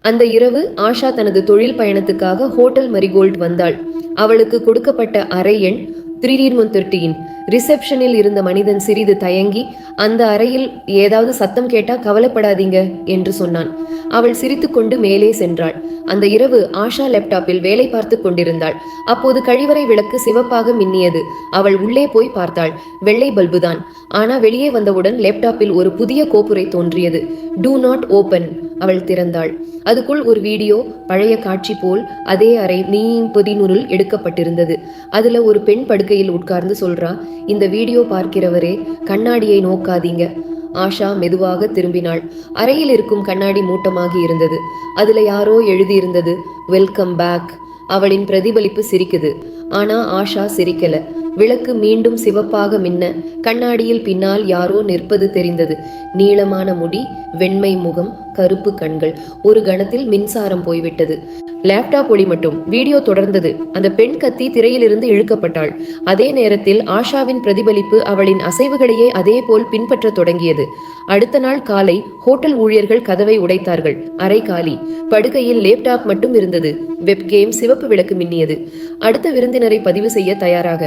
அந்த இரவு ஆஷா தனது தொழில் பயணத்துக்காக ஹோட்டல் மரிகோல்ட் வந்தாள். அவளுக்கு கொடுக்கப்பட்ட அறை எண் 313. ரிசப்ஷனில் இருந்த மனிதன் சிறிது தயங்கி, அந்த அறையில் ஏதாவது சத்தம் கேட்டா கவலைப்படாதீங்க என்று சொன்னான். அவள் சிரித்துக்கொண்டு மேலே சென்றாள். அந்த இரவு ஆஷா லேப்டாப்பில் வேலை பார்த்து கொண்டிருந்தாள். அப்போது கழிவறை விளக்கு சிவப்பாக மின்னியது. அவள் உள்ளே போய் பார்த்தாள். வெள்ளை பல்புதான். ஆனா வெளியே வந்தவுடன் லேப்டாப்பில் ஒரு புதிய கோப்புரை தோன்றியது. Do not open. அவள் திறந்தாள். அதுக்குள் ஒரு வீடியோ, பழைய காட்சி போல் அதே அறை பொதிநூறில் எடுக்கப்பட்டிருந்தது. அதுல ஒரு பெண் படுக்கையில் உட்கார்ந்து சொல்றா, இந்த வீடியோ பார்க்கிறவரே கண்ணாடியை நோக்காதீங்க. ஆஷா மெதுவாக திரும்பினாள். அறையில் இருக்கும் கண்ணாடி மூட்டமாகி இருந்தது. அதுல யாரோ எழுதியிருந்தது, வெல்கம் பேக். அவளின் பிரதிபலிப்பு சிரிக்குது. ஆனா ஆஷா சிரிக்கல. விளக்கு மீண்டும் சிவப்பாக மின்ன கண்ணாடியில் பின்னால் யாரோ நிற்பது தெரிந்தது. நீளமான முடி, வெண்மை முகம், கருப்பு கண்கள். ஒரு கணத்தில் மின்சாரம் போய்விட்டது. லேப்டாப் ஒளி மட்டும். வீடியோ தொடர்ந்தது. அந்த பெண் கத்தி திரையிலிருந்து இழுக்கப்பட்டாள். அதே நேரத்தில் ஆஷாவின் பிரதிபலிப்பு அவளின் அசைவுகளையே அதே போல் பின்பற்ற தொடங்கியது. அடுத்த நாள் காலை ஹோட்டல் ஊழியர்கள் கதவை உடைத்தார்கள். அறை காலி. படுக்கையில் லேப்டாப் மட்டும் இருந்தது. வெப்கேம், சிவப்பு விளக்கு மின்னியது. அடுத்த விருந்தினரை பதிவு செய்ய தயாராக